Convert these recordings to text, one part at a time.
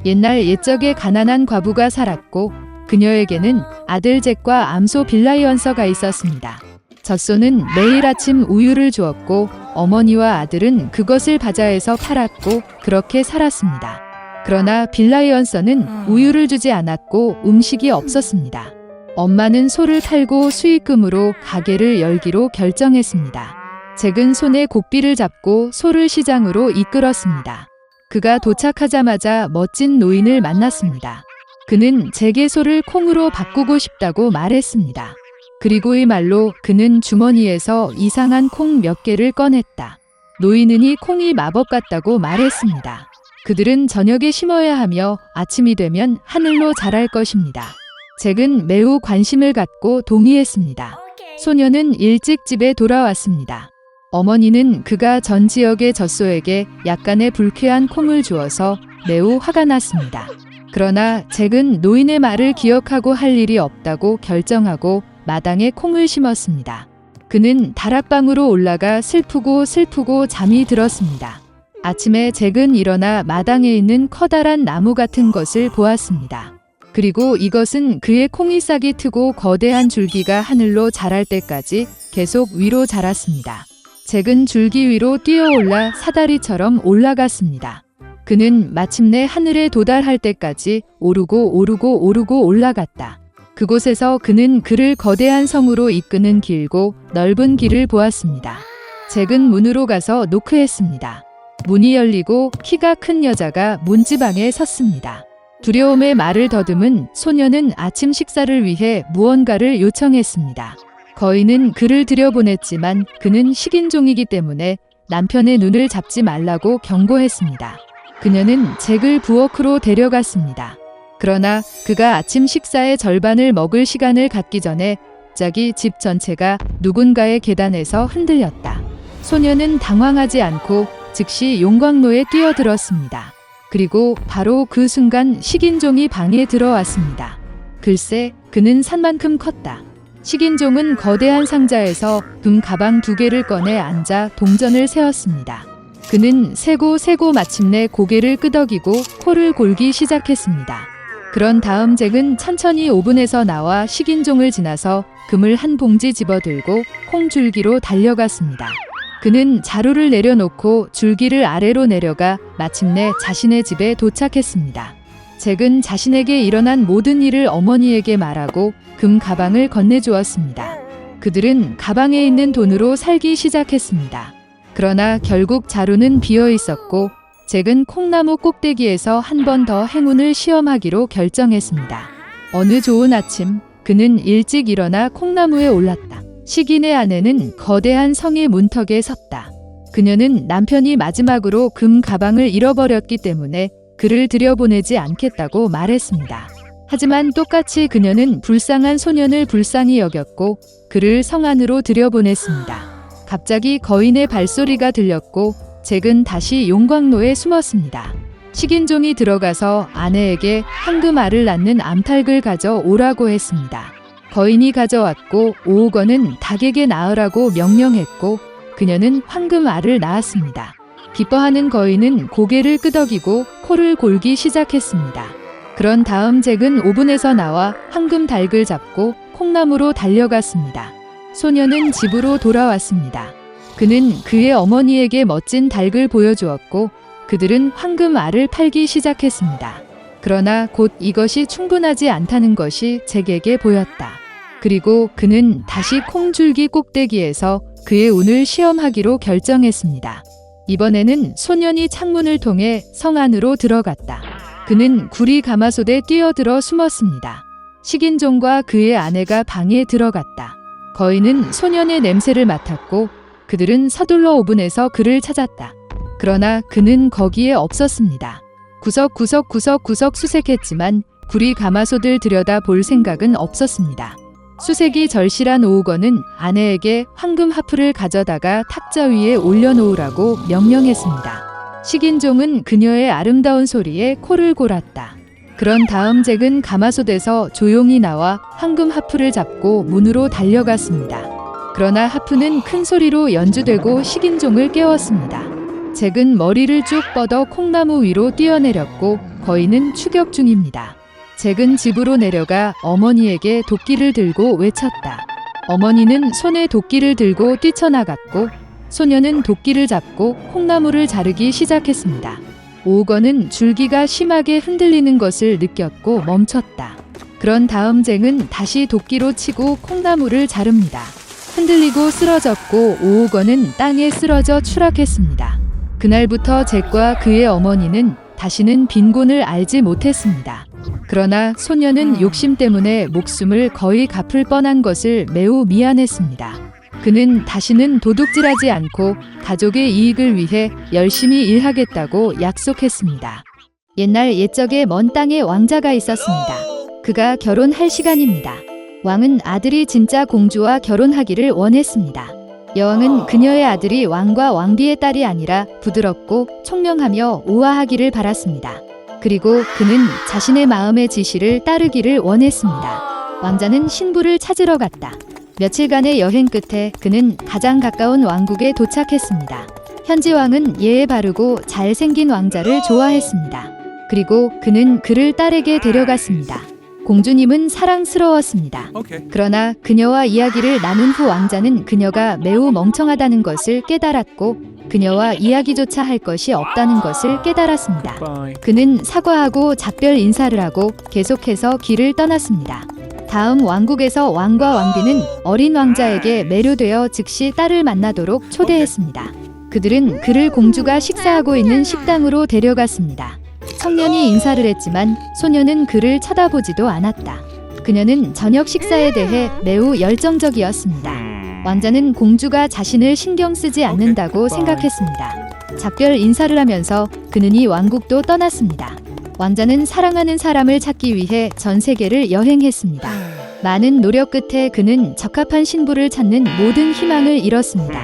옛날 옛적에 가난한 과부가 살았고 그녀에게는 아들 잭과 암소 빌라이언서가 있었습니다. 젖소는 매일 아침 우유를 주었고 어머니와 아들은 그것을 바자에서 팔았고 그렇게 살았습니다. 그러나 빌라이언서는 우유를 주지 않았고 음식이 없었습니다. 엄마는 소를 팔고 수익금으로 가게를 열기로 결정했습니다. 잭은 손에 고삐를 잡고 소를 시장으로 이끌었습니다. 그가 도착하자마자 멋진 노인을 만났습니다. 그는 잭의 소를 콩으로 바꾸고 싶다고 말했습니다. 그리고 이 말로 그는 주머니에서 이상한 콩 몇 개를 꺼냈다. 노인은 이 콩이 마법 같다고 말했습니다. 그들은 저녁에 심어야 하며 아침이 되면 하늘로 자랄 것입니다. 잭은 매우 관심을 갖고 동의했습니다. 소녀는 일찍 집에 돌아왔습니다. 어머니는 그가 전 지역의 젖소에게 약간의 불쾌한 콩을 주어서 매우 화가 났습니다. 그러나 잭은 노인의 말을 기억하고 할 일이 없다고 결정하고 마당에 콩을 심었습니다. 그는 다락방으로 올라가 슬프고 잠이 들었습니다. 아침에 잭은 일어나 마당에 있는 커다란 나무 같은 것을 보았습니다. 그리고 이것은 그의 콩이 싹이 트고 거대한 줄기가 하늘로 자랄 때까지 계속 위로 자랐습니다. 잭은 줄기 위로 뛰어올라 사다리처럼 올라갔습니다. 그는 마침내 하늘에 도달할 때까지 오르고 올라갔다. 그곳에서 그는 그를 거대한 성으로 이끄는 길고 넓은 길을 보았습니다. 잭은 문으로 가서 노크했습니다. 문이 열리고 키가 큰 여자가 문지방에 섰습니다. 두려움에 말을 더듬은 소녀는 아침 식사를 위해 무언가를 요청했습니다. 거인은 그를 들여보냈지만 그는 식인종이기 때문에 남편의 눈을 잡지 말라고 경고했습니다. 그녀는 잭을 부엌으로 데려갔습니다. 그러나 그가 아침 식사의 절반을 먹을 시간을 갖기 전에 갑자기 집 전체가 누군가의 계단에서 흔들렸다. 소녀는 당황하지 않고 즉시 용광로에 뛰어들었습니다. 그리고 바로 그 순간 식인종이 방에 들어왔습니다. 글쎄, 그는 산만큼 컸다. 식인종은 거대한 상자에서 금 가방 2개를 꺼내 앉아 동전을 세었습니다. 그는 세고 마침내 고개를 끄덕이고 코를 골기 시작했습니다. 그런 다음 잭은 천천히 오븐에서 나와 식인종을 지나서 금을 한 봉지 집어들고 콩줄기로 달려갔습니다. 그는 자루를 내려놓고 줄기를 아래로 내려가 마침내 자신의 집에 도착했습니다. 잭은 자신에게 일어난 모든 일을 어머니에게 말하고 금 가방을 건네주었습니다. 그들은 가방에 있는 돈으로 살기 시작했습니다. 그러나 결국 자루는 비어 있었고 잭은 콩나무 꼭대기에서 한 번 더 행운을 시험하기로 결정했습니다. 어느 좋은 아침 그는 일찍 일어나 콩나무에 올랐다. 식인의 아내는 거대한 성의 문턱에 섰다. 그녀는 남편이 마지막으로 금 가방을 잃어버렸기 때문에 그를 들여보내지 않겠다고 말했습니다. 하지만 똑같이 그녀는 불쌍한 소년을 불쌍히 여겼고 그를 성 안으로 들여보냈습니다. 갑자기 거인의 발소리가 들렸고 잭은 다시 용광로에 숨었습니다. 식인종이 들어가서 아내에게 황금알을 낳는 암탉을 가져오라고 했습니다. 거인이 가져왔고 오우건은 닭에게 낳으라고 명령했고 그녀는 황금알을 낳았습니다. 기뻐하는 거인은 고개를 끄덕이고 코를 골기 시작했습니다. 그런 다음 잭은 오븐에서 나와 황금 닭을 잡고 콩나무로 달려갔습니다. 소녀는 집으로 돌아왔습니다. 그는 그의 어머니에게 멋진 닭을 보여주었고 그들은 황금알을 팔기 시작했습니다. 그러나 곧 이것이 충분하지 않다는 것이 잭에게 보였다. 그리고 그는 다시 콩줄기 꼭대기에서 그의 운을 시험하기로 결정했습니다. 이번에는 소년이 창문을 통해 성 안으로 들어갔다. 그는 구리 가마솥에 뛰어들어 숨었습니다. 식인종과 그의 아내가 방에 들어갔다. 거인은 소년의 냄새를 맡았고 그들은 서둘러 오븐에서 그를 찾았다. 그러나 그는 거기에 없었습니다. 구석구석 수색했지만 구리 가마솥을 들여다 볼 생각은 없었습니다. 수색이 절실한 오우건은 아내에게 황금 하프를 가져다가 탁자 위에 올려놓으라고 명령했습니다. 식인종은 그녀의 아름다운 소리에 코를 골았다. 그런 다음 잭은 가마솥에서 조용히 나와 황금 하프를 잡고 문으로 달려갔습니다. 그러나 하프는 큰 소리로 연주되고 식인종을 깨웠습니다. 잭은 머리를 쭉 뻗어 콩나무 위로 뛰어내렸고 거인은 추격 중입니다. 잭은 집으로 내려가 어머니에게 도끼를 들고 외쳤다. 어머니는 손에 도끼를 들고 뛰쳐나갔고 소녀는 도끼를 잡고 콩나무를 자르기 시작했습니다. 오건은 줄기가 심하게 흔들리는 것을 느꼈고 멈췄다. 그런 다음 잭은 다시 도끼로 치고 콩나무를 자릅니다. 흔들리고 쓰러졌고 오건은 땅에 쓰러져 추락했습니다. 그날부터 잭과 그의 어머니는 다시는 빈곤을 알지 못했습니다. 그러나 소녀는 욕심 때문에 목숨을 거의 갚을 뻔한 것을 매우 미안했습니다. 그는 다시는 도둑질하지 않고 가족의 이익을 위해 열심히 일하겠다고 약속했습니다. 옛날 옛적에 먼 땅에 왕자가 있었습니다. 그가 결혼할 시간입니다. 왕은 아들이 진짜 공주와 결혼하기를 원했습니다. 여왕은 그녀의 아들이 왕과 왕비의 딸이 아니라 부드럽고 총명하며 우아하기를 바랐습니다. 그리고 그는 자신의 마음의 지시를 따르기를 원했습니다. 왕자는 신부를 찾으러 갔다. 며칠간의 여행 끝에 그는 가장 가까운 왕국에 도착했습니다. 현지 왕은 예에 바르고 잘생긴 왕자를 좋아했습니다. 그리고 그는 그를 딸에게 데려갔습니다. 공주님은 사랑스러웠습니다. 그러나 그녀와 이야기를 나눈 후 왕자는 그녀가 매우 멍청하다는 것을 깨달았고 그녀와 이야기조차 할 것이 없다는 것을 깨달았습니다. 그는 사과하고 작별 인사를 하고 계속해서 길을 떠났습니다. 다음 왕국에서 왕과 왕비는 어린 왕자에게 매료되어 즉시 딸을 만나도록 초대했습니다. 그들은 그를 공주가 식사하고 있는 식당으로 데려갔습니다. 청년이 인사를 했지만 소녀는 그를 쳐다보지도 않았다. 그녀는 저녁 식사에 대해 매우 열정적이었습니다. 왕자는 공주가 자신을 신경 쓰지 않는다고 생각했습니다. 작별 인사를 하면서 그는 이 왕국도 떠났습니다. 왕자는 사랑하는 사람을 찾기 위해 전 세계를 여행했습니다. 많은 노력 끝에 그는 적합한 신부를 찾는 모든 희망을 잃었습니다.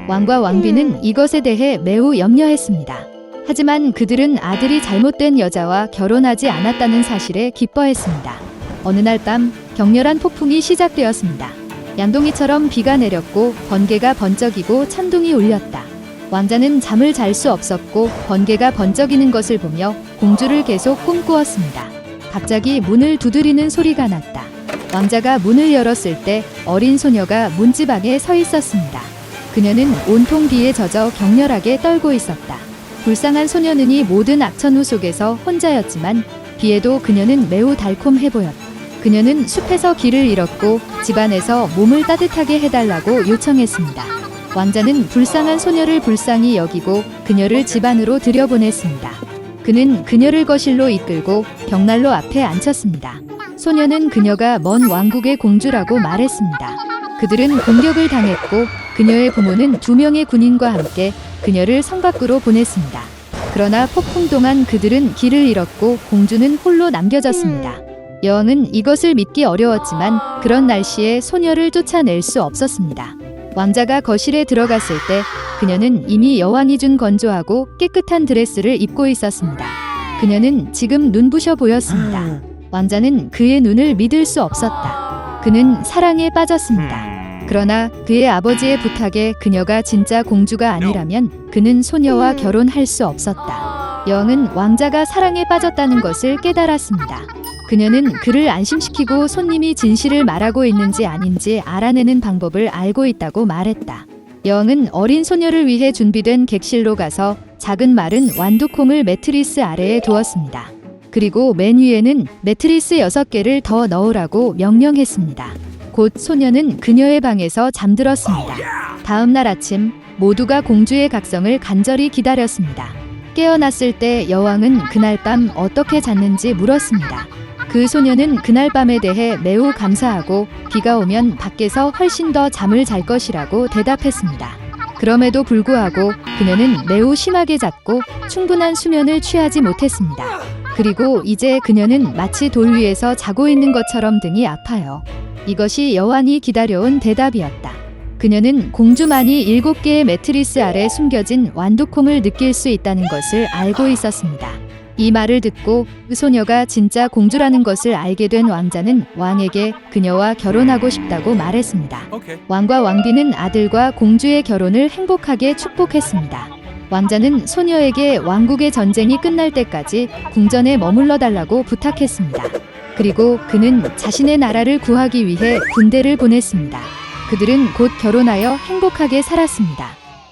왕과 왕비는 이것에 대해 매우 염려했습니다. 하지만 그들은 아들이 잘못된 여자와 결혼하지 않았다는 사실에 기뻐했습니다. 어느 날 밤 격렬한 폭풍이 시작되었습니다. 양동이처럼 비가 내렸고 번개가 번쩍이고 천둥이 울렸다. 왕자는 잠을 잘 수 없었고 번개가 번쩍이는 것을 보며 공주를 계속 꿈꾸었습니다. 갑자기 문을 두드리는 소리가 났다. 왕자가 문을 열었을 때 어린 소녀가 문집 안에 서 있었습니다. 그녀는 온통 비에 젖어 격렬하게 떨고 있었다. 불쌍한 소녀는 이 모든 악천후 속에서 혼자였지만 비에도 그녀는 매우 달콤해 보였다. 그녀는 숲에서 길을 잃었고 집안에서 몸을 따뜻하게 해달라고 요청했습니다. 왕자는 불쌍한 소녀를 불쌍히 여기고 그녀를 집 안으로 들여보냈습니다. 그는 그녀를 거실로 이끌고 벽난로 앞에 앉혔습니다. 소녀는 그녀가 먼 왕국의 공주라고 말했습니다. 그들은 공격을 당했고 그녀의 부모는 2명의 군인과 함께 그녀를 성 밖으로 보냈습니다. 그러나 폭풍 동안 그들은 길을 잃었고 공주는 홀로 남겨졌습니다. 여왕은 이것을 믿기 어려웠지만 그런 날씨에 소녀를 쫓아낼 수 없었습니다. 왕자가 거실에 들어갔을 때 그녀는 이미 여왕이 준 건조하고 깨끗한 드레스를 입고 있었습니다. 그녀는 지금 눈부셔 보였습니다. 왕자는 그의 눈을 믿을 수 없었다. 그는 사랑에 빠졌습니다. 그러나 그의 아버지의 부탁에 그녀가 진짜 공주가 아니라면 그는 소녀와 결혼할 수 없었다. 여왕은 왕자가 사랑에 빠졌다는 것을 깨달았습니다. 그녀는 그를 안심시키고 손님이 진실을 말하고 있는지 아닌지 알아내는 방법을 알고 있다고 말했다. 여왕은 어린 소녀를 위해 준비된 객실로 가서 작은 마른 완두콩을 매트리스 아래에 두었습니다. 그리고 맨 위에는 매트리스 6개를 더 넣으라고 명령했습니다. 곧 소녀는 그녀의 방에서 잠들었습니다. 다음 날 아침 모두가 공주의 각성을 간절히 기다렸습니다. 깨어났을 때 여왕은 그날 밤 어떻게 잤는지 물었습니다. 그 소녀는 그날 밤에 대해 매우 감사하고 비가 오면 밖에서 훨씬 더 잠을 잘 것이라고 대답했습니다. 그럼에도 불구하고 그녀는 매우 심하게 잤고 충분한 수면을 취하지 못했습니다. 그리고 이제 그녀는 마치 돌 위에서 자고 있는 것처럼 등이 아파요. 이것이 여왕이 기다려온 대답이었다. 그녀는 공주만이 7개의 매트리스 아래 숨겨진 완두콩을 느낄 수 있다는 것을 알고 있었습니다. 이 말을 듣고 그 소녀가 진짜 공주라는 것을 알게 된 왕자는 왕에게 그녀와 결혼하고 싶다고 말했습니다. 왕과 왕비는 아들과 공주의 결혼을 행복하게 축복했습니다. 왕자는 소녀에게 왕국의 전쟁이 끝날 때까지 궁전에 머물러 달라고 부탁했습니다. 그리고 그는 자신의 나라를 구하기 위해 군대를 보냈습니다. 그들은 곧 결혼하여 행복하게 살았습니다.